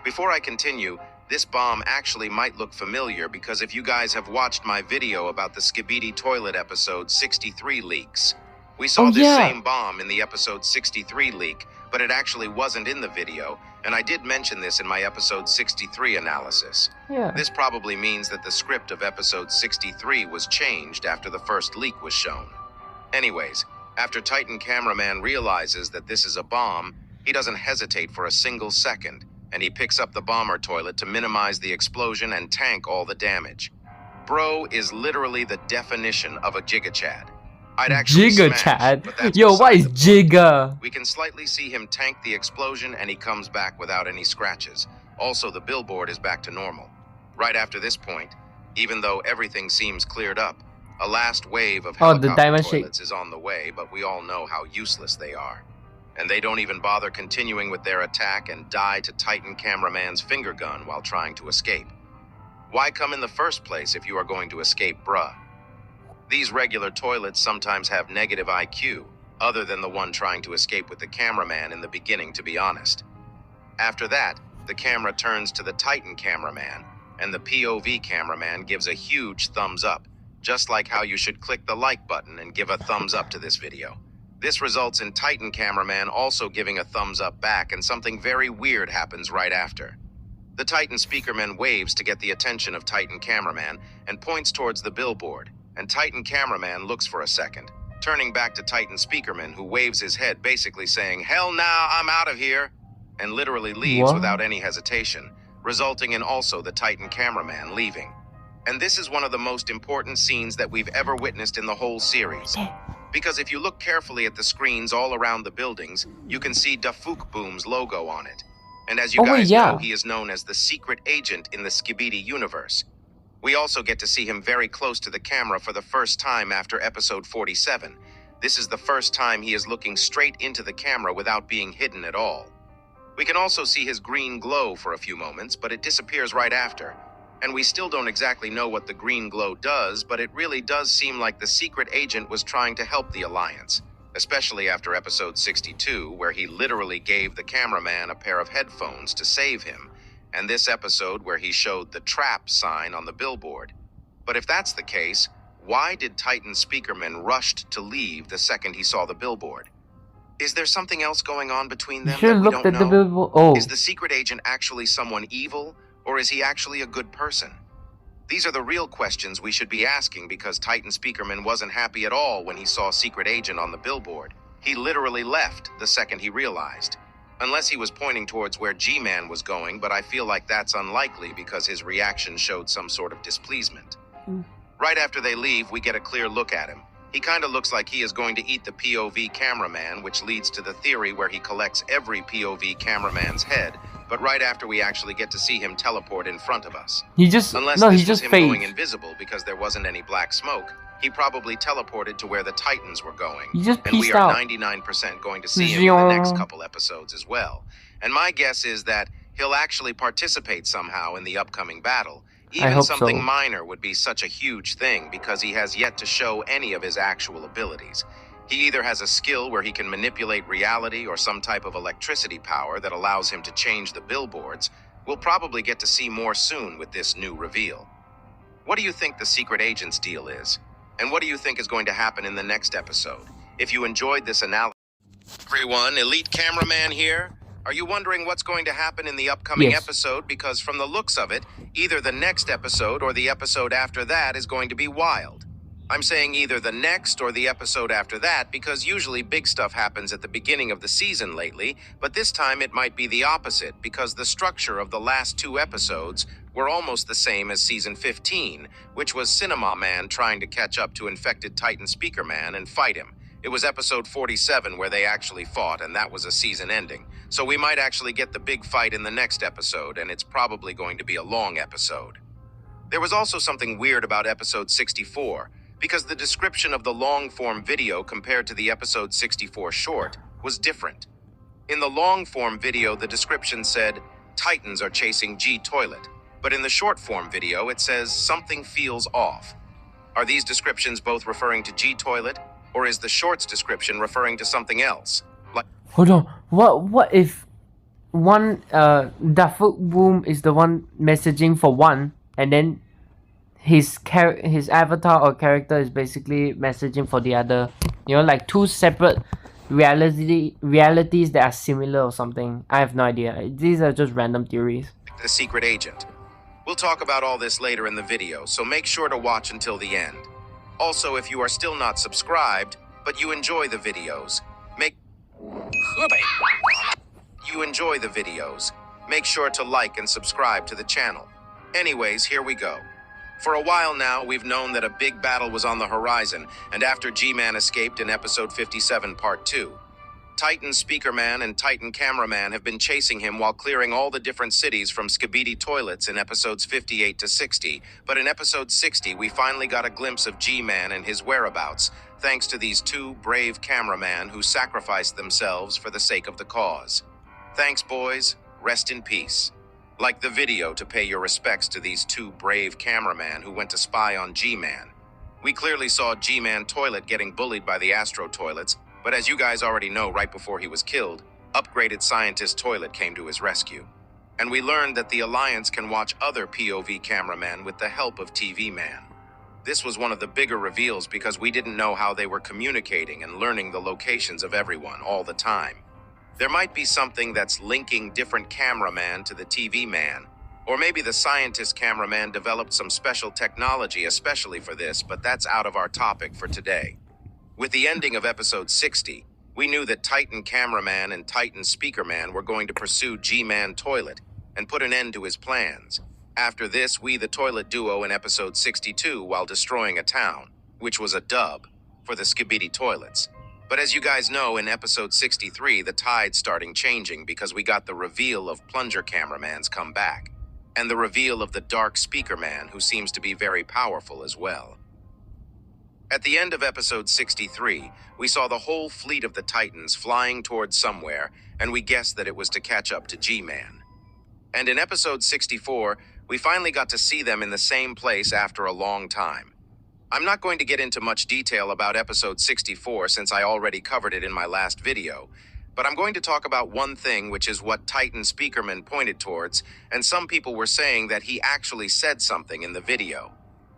Before I continue, this bomb actually might look familiar because if you guys have watched my video about the Skibidi Toilet episode 63 leaks, we saw this same bomb in the episode 63 leak, but it actually wasn't in the video, and I did mention this in my episode 63 analysis. Yeah. This probably means that the script of episode 63 was changed after the first leak was shown. Anyways, after Titan Cameraman realizes that this is a bomb, he doesn't hesitate for a single second, and he picks up the bomber toilet to minimize the explosion and tank all the damage. Bro is literally the definition of a Giga-Chad. I'd actually Giga-Chad? smash, but that's Yo, what beside is the point. Giga? We can slightly see him tank the explosion and he comes back without any scratches. Also, the billboard is back to normal. Right after this point, even though everything seems cleared up, a last wave of helicopter toilets is on the way, but we all know how useless they are. And they don't even bother continuing with their attack and die to Titan Cameraman's finger gun while trying to escape. Why come in the first place if you are going to escape, bruh? These regular toilets sometimes have negative IQ, other than the one trying to escape with the cameraman in the beginning, to be honest. After that, the camera turns to the Titan Cameraman, and the POV cameraman gives a huge thumbs up, just like how you should click the like button and give a thumbs up to this video. This results in Titan Cameraman also giving a thumbs up back, and something very weird happens right after. The Titan Speakerman waves to get the attention of Titan Cameraman and points towards the billboard, and Titan Cameraman looks for a second, turning back to Titan Speakerman, who waves his head basically saying, "Hell nah, I'm out of here," and literally leaves without any hesitation, resulting in also the Titan Cameraman leaving. And this is one of the most important scenes that we've ever witnessed in the whole series. Because if you look carefully at the screens all around the buildings, you can see Dafuk Boom's logo on it. And as you guys know, he is known as the secret agent in the Skibidi universe. We also get to see him very close to the camera for the first time after episode 47. This is the first time he is looking straight into the camera without being hidden at all. We can also see his green glow for a few moments, but it disappears right after. And we still don't exactly know what the green glow does, but it really does seem like the secret agent was trying to help the Alliance, especially after episode 62, where he literally gave the cameraman a pair of headphones to save him, and this episode where he showed the trap sign on the billboard. But if that's the case, why did Titan Speakerman rushed to leave the second he saw the billboard? Is there something else going on between them that we don't know? Is the secret agent actually someone evil, or is he actually a good person? These are the real questions we should be asking, because Titan Speakerman wasn't happy at all when he saw Secret Agent on the billboard. He literally left the second he realized. Unless he was pointing towards where G-Man was going, but I feel like that's unlikely because his reaction showed some sort of displeasement. Right after they leave, we get a clear look at him. He kind of looks like he is going to eat the POV cameraman, which leads to the theory where he collects every POV cameraman's head, but right after we actually get to see him teleport in front of us. Unless this was him going invisible because there wasn't any black smoke, he probably teleported to where the Titans were going. And we are 99% going to see him in the next couple episodes as well. And my guess is that he'll actually participate somehow in the upcoming battle. Even something minor would be such a huge thing because he has yet to show any of his actual abilities. He either has a skill where he can manipulate reality or some type of electricity power that allows him to change the billboards. We'll probably get to see more soon with this new reveal. What do you think the secret agent's deal is? And what do you think is going to happen in the next episode? If you enjoyed this analysis... Everyone, Elite Cameraman here. Are you wondering what's going to happen in the upcoming episode? Because from the looks of it, either the next episode or the episode after that is going to be wild. I'm saying either the next or the episode after that because usually big stuff happens at the beginning of the season lately, but this time it might be the opposite because the structure of the last two episodes were almost the same as season 15, which was Cinema Man trying to catch up to infected Titan Speakerman and fight him. It was episode 47 where they actually fought, and that was a season ending. So we might actually get the big fight in the next episode, and it's probably going to be a long episode. There was also something weird about episode 64, because the description of the long-form video compared to the episode 64 short was different. In the long-form video, the description said, Titans are chasing G-Toilet, but in the short-form video, it says, something feels off. Are these descriptions both referring to G-Toilet, or is the short's description referring to something else? Hold on. What if one Duffel Boom is the one messaging for one, and then his avatar or character is basically messaging for the other? You know, like two separate realities that are similar or something. I have no idea. These are just random theories. The secret agent. We'll talk about all this later in the video, so make sure to watch until the end. Also, if you are still not subscribed, but you enjoy the videos, make sure to like and subscribe to the channel. Anyways, here we go. For a while now, we've known that a big battle was on the horizon, and after G-Man escaped in episode 57 part 2, Titan Speakerman and Titan Cameraman have been chasing him while clearing all the different cities from Skibidi toilets in episodes 58 to 60, but in episode 60 we finally got a glimpse of G-Man and his whereabouts, thanks to these two brave cameramen who sacrificed themselves for the sake of the cause. Thanks, boys. Rest in peace. Like the video to pay your respects to these two brave cameramen who went to spy on G-Man. We clearly saw G-Man Toilet getting bullied by the Astro Toilets, but as you guys already know, right before he was killed, upgraded Scientist Toilet came to his rescue. And we learned that the Alliance can watch other POV cameramen with the help of TV Man. This was one of the bigger reveals because we didn't know how they were communicating and learning the locations of everyone all the time. There might be something that's linking different cameraman to the TV man, or maybe the Scientist cameraman developed some special technology especially for this, but that's out of our topic for today. With the ending of episode 60, we knew that Titan Cameraman and Titan Speakerman were going to pursue G-Man Toilet and put an end to his plans. After this, we the Toilet duo in episode 62 while destroying a town, which was a dub for the Skibidi Toilets. But as you guys know, in episode 63, the tide's starting changing because we got the reveal of Plunger Cameraman's comeback, and the reveal of the Dark Speakerman, who seems to be very powerful as well. At the end of episode 63, we saw the whole fleet of the Titans flying towards somewhere, and we guessed that it was to catch up to G-Man. And in episode 64, we finally got to see them in the same place after a long time. I'm not going to get into much detail about episode 64 since I already covered it in my last video, but I'm going to talk about one thing, which is what Titan Speakerman pointed towards, and some people were saying that he actually said something in the video.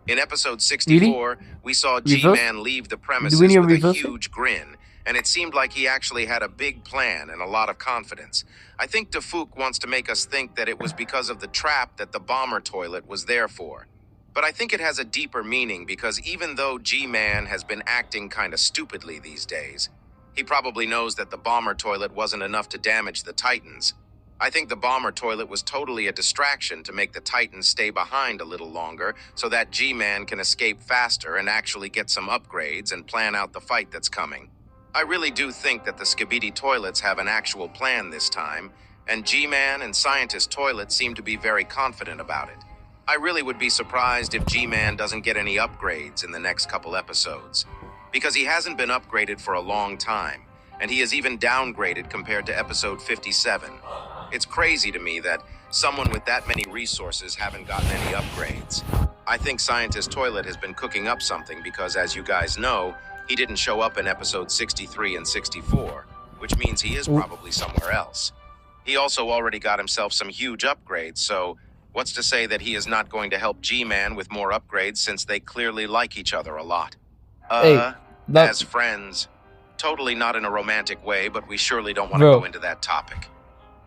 In episode 64, we saw G-Man leave the premises with a huge grin, and it seemed like he actually had a big plan and a lot of confidence. I think Defuk wants to make us think that it was because of the trap that the bomber toilet was there for. But I think it has a deeper meaning because even though G-Man has been acting kind of stupidly these days, he probably knows that the bomber toilet wasn't enough to damage the Titans. I think the bomber toilet was totally a distraction to make the Titans stay behind a little longer so that G-Man can escape faster and actually get some upgrades and plan out the fight that's coming. I really do think that the Skibidi toilets have an actual plan this time, and G-Man and Scientist Toilet seem to be very confident about it. I really would be surprised if G-Man doesn't get any upgrades in the next couple episodes, because he hasn't been upgraded for a long time, and he is even downgraded compared to episode 57. It's crazy to me that someone with that many resources haven't gotten any upgrades. I think Scientist Toilet has been cooking up something because, as you guys know, he didn't show up in episode 63 and 64, which means he is probably somewhere else. He also already got himself some huge upgrades, so what's to say that he is not going to help G-Man with more upgrades since they clearly like each other a lot? As friends. Totally not in a romantic way, but we surely don't want to go into that topic.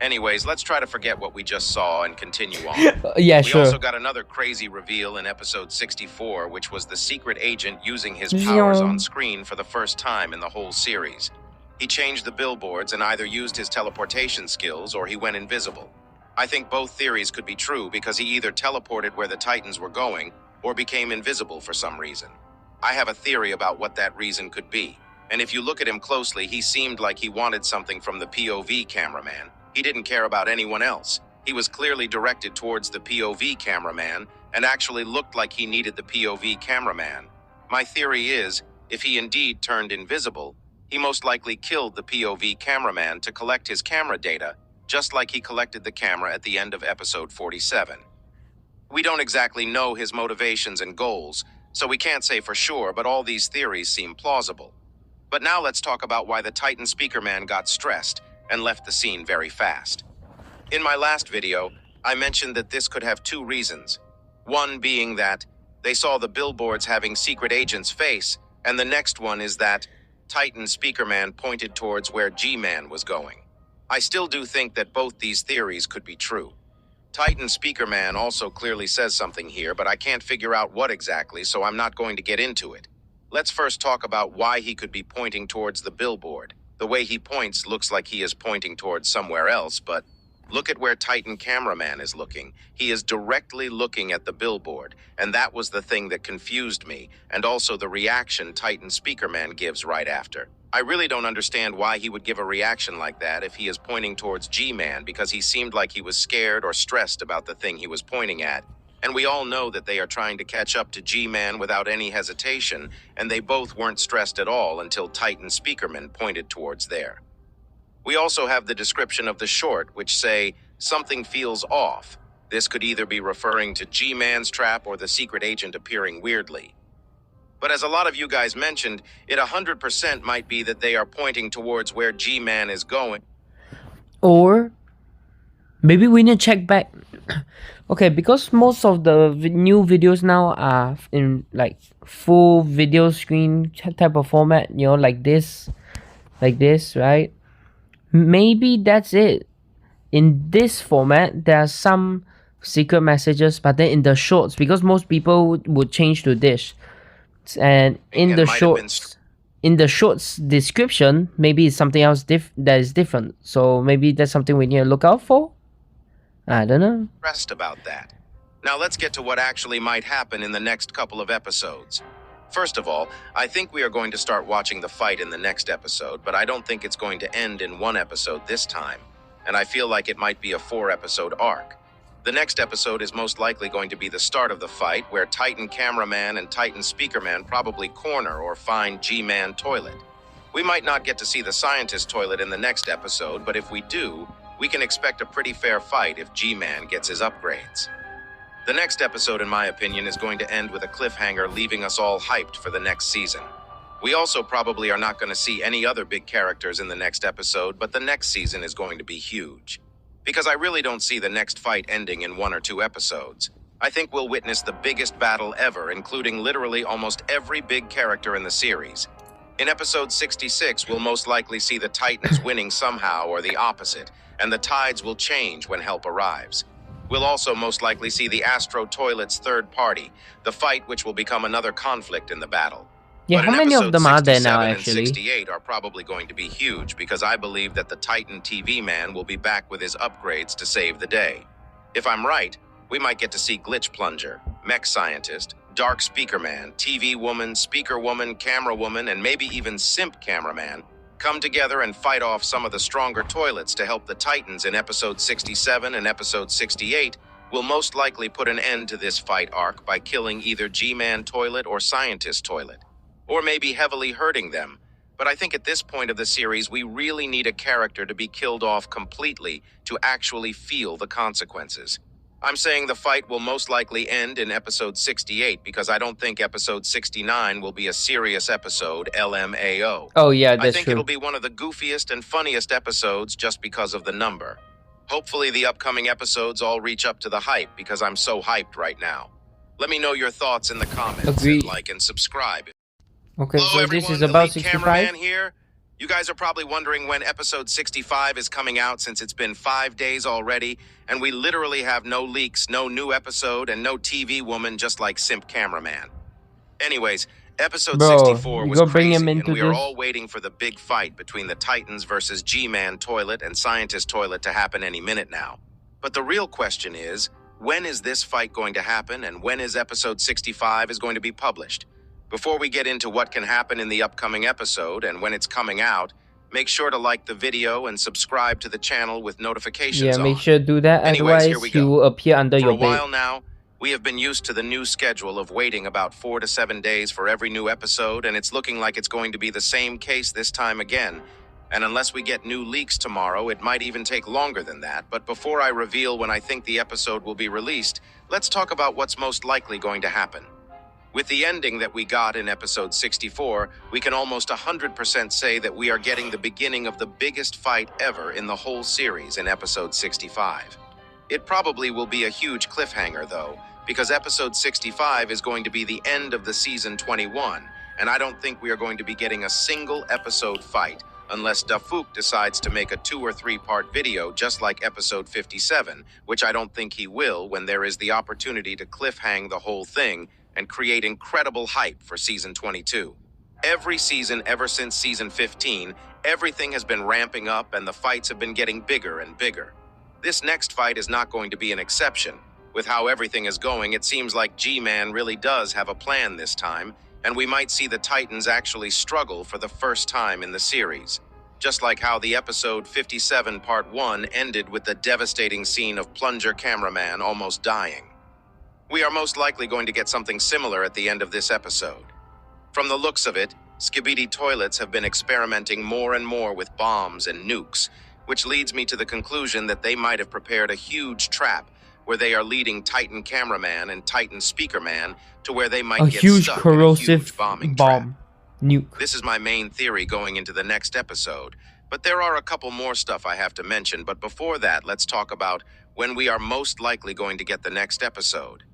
Anyways, let's try to forget what we just saw and continue on. We also got another crazy reveal in episode 64, which was the secret agent using his powers on screen for the first time in the whole series. He changed the billboards and either used his teleportation skills or he went invisible. I think both theories could be true because he either teleported where the Titans were going or became invisible for some reason. I have a theory about what that reason could be, And if you look at him closely, he seemed like he wanted something from the POV cameraman. He didn't care about anyone else. He was clearly directed towards the POV cameraman and actually looked like he needed the POV cameraman. My theory is, if he indeed turned invisible, he most likely killed the POV cameraman to collect his camera data, just like he collected the camera at the end of episode 47. We don't exactly know his motivations and goals, so we can't say for sure, but all these theories seem plausible. But now let's talk about why the Titan Speakerman got stressed and left the scene very fast. In my last video, I mentioned that this could have two reasons. One being that they saw the billboards having secret agent's face, and the next one is that Titan Speakerman pointed towards where G-Man was going. I still do think that both these theories could be true. Titan Speakerman also clearly says something here, but I can't figure out what exactly, so I'm not going to get into it. Let's first talk about why he could be pointing towards the billboard. The way he points looks like he is pointing towards somewhere else, but look at where Titan Cameraman is looking. He is directly looking at the billboard, and that was the thing that confused me, and also the reaction Titan Speakerman gives right after. I really don't understand why he would give a reaction like that if he is pointing towards G-Man, because he seemed like he was scared or stressed about the thing he was pointing at. And we all know that they are trying to catch up to G-Man without any hesitation, and they both weren't stressed at all until Titan Speakerman pointed towards there. We also have the description of the short, which say, something feels off. This could either be referring to G-Man's trap or the secret agent appearing weirdly. But as a lot of you guys mentioned, it 100% might be that they are pointing towards where G-Man is going. Or maybe we need to check back. Okay, because most of the new videos now are in like full video screen type of format, you know, like this, right? Maybe that's it. In this format, there are some secret messages, but then in the shorts, because most people would change to this, and in the shorts description, maybe it's something else that is different. So maybe that's something we need to look out for. I don't know. Stressed about that. Now let's get to what actually might happen in the next couple of episodes. First of all, I think we are going to start watching the fight in the next episode, but I don't think it's going to end in one episode this time, and I feel like it might be a 4-episode arc. The next episode is most likely going to be the start of the fight, where Titan Cameraman and Titan Speakerman probably corner or find G-Man Toilet. We might not get to see the Scientist Toilet in the next episode, but if we do, we can expect a pretty fair fight if G-Man gets his upgrades. The next episode, in my opinion, is going to end with a cliffhanger, leaving us all hyped for the next season. We also probably are not going to see any other big characters in the next episode, but the next season is going to be huge. Because I really don't see the next fight ending in 1 or 2 episodes. I think we'll witness the biggest battle ever, including literally almost every big character in the series. In episode 66, we'll most likely see the Titans winning somehow or the opposite, and the tides will change when help arrives. We'll also most likely see the Astro Toilet's third party, the fight which will become another conflict in the battle. Yeah, But how many of them are there now, 67 actually? and 68 are probably going to be huge, because I believe that the Titan TV man will be back with his upgrades to save the day. If I'm right, we might get to see Glitch Plunger, Mech Scientist, Dark Speakerman, TV Woman, Speaker Woman, Camera Woman, and maybe even Simp Cameraman come together and fight off some of the stronger toilets to help the Titans in episode 67 and episode 68 will most likely put an end to this fight arc by killing either G-Man Toilet or Scientist Toilet, or maybe heavily hurting them. But I think at this point of the series, we really need a character to be killed off completely to actually feel the consequences. I'm saying the fight will most likely end in episode 68 because I don't think episode 69 will be a serious episode, LMAO. Oh yeah, that's I think true. it'll be one of the goofiest and funniest episodes just because of the number. Hopefully the upcoming episodes all reach up to the hype because I'm so hyped right now. Let me know your thoughts in the comments. Agree. And like and subscribe. Okay, Hello, so everyone. this is about Elite 65. Cameraman here. You guys are probably wondering when episode 65 is coming out, since it's been 5 days already, and we literally have no leaks, no new episode, and no TV woman, just like Simp Cameraman. Anyways, episode Bro, 64 you was go bring crazy, him and into we are this? all waiting for the big fight between the Titans versus G-Man Toilet and Scientist Toilet to happen any minute now. But the real question is, when is this fight going to happen, and when is episode 65 is going to be published? Before we get into what can happen in the upcoming episode and when it's coming out, make sure to like the video and subscribe to the channel with notifications on. Yeah, make sure to do that. Anyways, here Otherwise, we he go. will appear under For your a while bed. now, we have been used to the new schedule of waiting about 4 to 7 days for every new episode, and it's looking like it's going to be the same case this time again. And unless we get new leaks tomorrow, it might even take longer than that. But before I reveal when I think the episode will be released, let's talk about what's most likely going to happen. With the ending that we got in episode 64, we can almost 100% say that we are getting the beginning of the biggest fight ever in the whole series in episode 65. It probably will be a huge cliffhanger, though, because episode 65 is going to be the end of the season 21, and I don't think we are going to be getting a single episode fight unless Dafuk decides to make a 2 or 3 part video just like episode 57, which I don't think he will when there is the opportunity to cliffhang the whole thing and create incredible hype for season 22. Every season ever since season 15, everything has been ramping up and the fights have been getting bigger and bigger. This next fight is not going to be an exception. With how everything is going, it seems like G-Man really does have a plan this time, and we might see the Titans actually struggle for the first time in the series. Just like how the episode 57 part 1 ended with the devastating scene of Plunger Cameraman almost dying. We are most likely going to get something similar at the end of this episode. From the looks of it, Skibidi Toilets have been experimenting more and more with bombs and nukes, which leads me to the conclusion that they might have prepared a huge trap where they are leading Titan Cameraman and Titan Speakerman to where they might get huge stuck corrosive in a huge bombing trap. Nuke. This is my main theory going into the next episode, but there are a couple more stuff I have to mention. But before that, let's talk about when we are most likely going to get the next episode.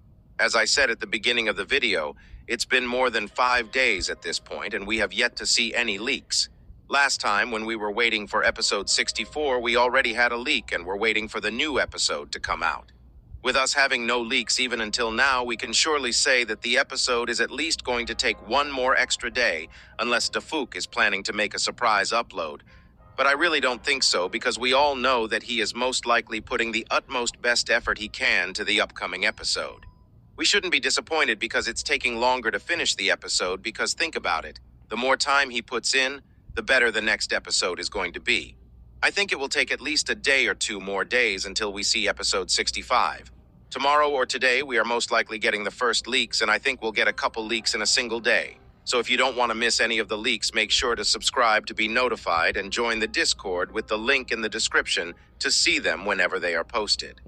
As I said at the beginning of the video, it's been more than 5 days at this point, and we have yet to see any leaks. Last time, when we were waiting for episode 64, we already had a leak and were waiting for the new episode to come out. With us having no leaks even until now, we can surely say that the episode is at least going to take 1 more extra day, unless Dafuk is planning to make a surprise upload. But I really don't think so, because we all know that he is most likely putting the utmost best effort he can to the upcoming episode. We shouldn't be disappointed because it's taking longer to finish the episode, because think about it. The more time he puts in, the better the next episode is going to be. I think it will take at least a day or 2 more days until we see episode 65. Tomorrow or today, we are most likely getting the first leaks, and I think we'll get a couple leaks in a single day. So if you don't want to miss any of the leaks, make sure to subscribe to be notified and join the Discord with the link in the description to see them whenever they are posted.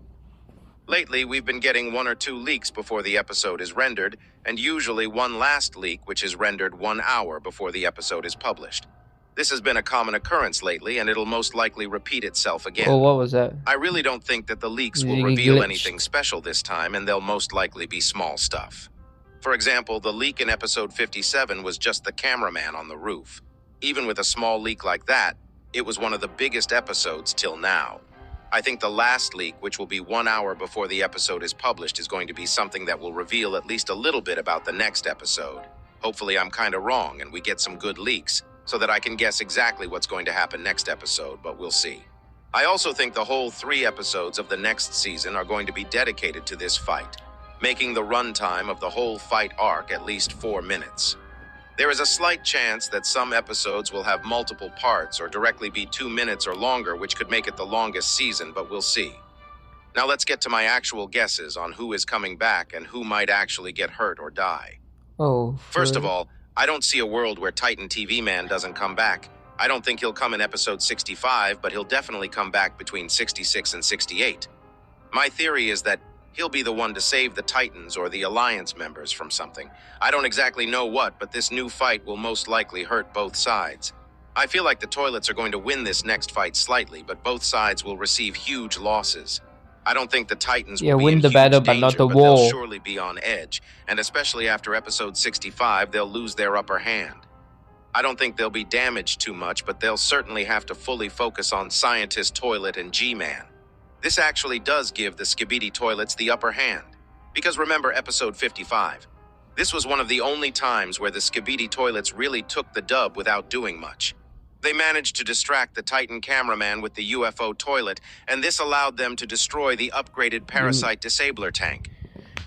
Lately, we've been getting 1 or 2 leaks before the episode is rendered, and usually one last leak which is rendered 1 hour before the episode is published. This has been a common occurrence lately, and it'll most likely repeat itself again. Oh, what was that? I really don't think that the leaks will reveal anything special this time, and they'll most likely be small stuff. For example, the leak in episode 57 was just the cameraman on the roof. Even with a small leak like that, it was one of the biggest episodes till now. I think the last leak, which will be 1 hour before the episode is published, is going to be something that will reveal at least a little bit about the next episode. Hopefully I'm kind of wrong and we get some good leaks, so that I can guess exactly what's going to happen next episode, but we'll see. I also think the whole 3 episodes of the next season are going to be dedicated to this fight, making the runtime of the whole fight arc at least 4 minutes. There is a slight chance that some episodes will have multiple parts or directly be 2 minutes or longer, which could make it the longest season, but we'll see. Now let's get to my actual guesses on who is coming back and who might actually get hurt or die. First of all, I don't see a world where Titan TV Man doesn't come back. I don't think he'll come in episode 65, but he'll definitely come back between 66 and 68. My theory is that he'll be the one to save the Titans or the Alliance members from something. I don't exactly know what, but this new fight will most likely hurt both sides. I feel like the Toilets are going to win this next fight slightly, but both sides will receive huge losses. I don't think the Titans will be win in the huge battle, danger, but not the but war. they'll surely be on edge, and especially after episode 65, they'll lose their upper hand. I don't think they'll be damaged too much, but they'll certainly have to fully focus on Scientist Toilet and G-Man. This actually does give the Skibidi Toilets the upper hand. Because remember episode 55. This was one of the only times where the Skibidi Toilets really took the dub without doing much. They managed to distract the Titan Cameraman with the UFO toilet, and this allowed them to destroy the upgraded Parasite Disabler tank.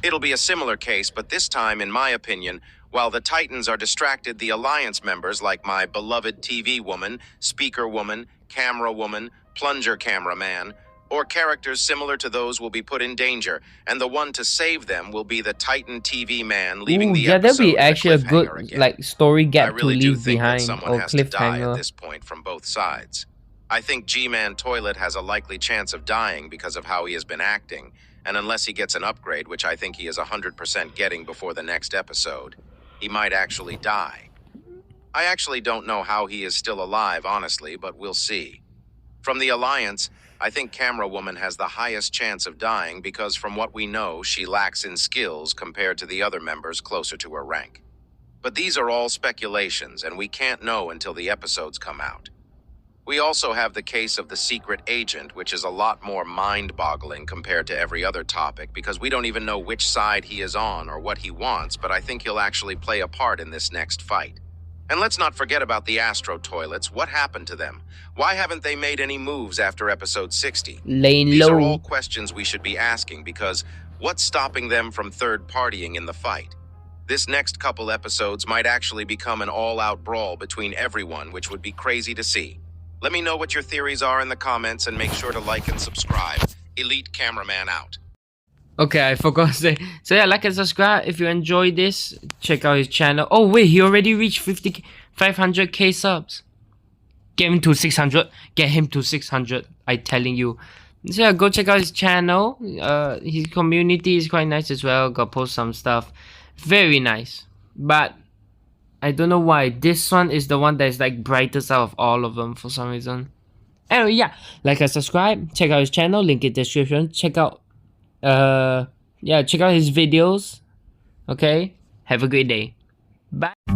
It'll be a similar case, but this time, in my opinion, While the Titans are distracted, the Alliance members like my beloved TV woman, speaker woman, camera woman, plunger cameraman, or characters similar to those will be put in danger, and the one to save them will be the Titan TV man, leaving the that'd episode be actually a in a good cliffhanger again. like story I gap really to do leave think that behind someone or has to die at cliffhanger. this point from both sides. I think G-Man Toilet has a likely chance of dying because of how he has been acting, and unless he gets an upgrade, which I think he is 100% getting before the next episode, he might actually die. I actually don't know how he is still alive, honestly, but we'll see. From the Alliance, I think Camera Woman has the highest chance of dying because from what we know, she lacks in skills compared to the other members closer to her rank. But these are all speculations, and we can't know until the episodes come out. We also have the case of the secret agent, which is a lot more mind-boggling compared to every other topic because we don't even know which side he is on or what he wants, but I think he'll actually play a part in this next fight. And let's not forget about the Astro Toilets. What happened to them? Why haven't they made any moves after episode 60? Laying These are low. all questions we should be asking because what's stopping them from third-partying in the fight? This next couple episodes might actually become an all-out brawl between everyone, which would be crazy to see. Let me know what your theories are in the comments and make sure to like and subscribe. Elite Cameraman out. Okay, I forgot to say. So yeah, like and subscribe if you enjoyed this. Check out his channel. Oh wait, he already reached 500k subs. Get him to 600. Get him to 600. I'm telling you. So yeah, go check out his channel. His community is quite nice as well. Got post some stuff. Very nice. But I don't know why this one is the one that is like brightest out of all of them for some reason. Anyway, yeah, like and subscribe. Check out his channel. Link in the description. Check out check out his videos. Okay, have a great day. Bye.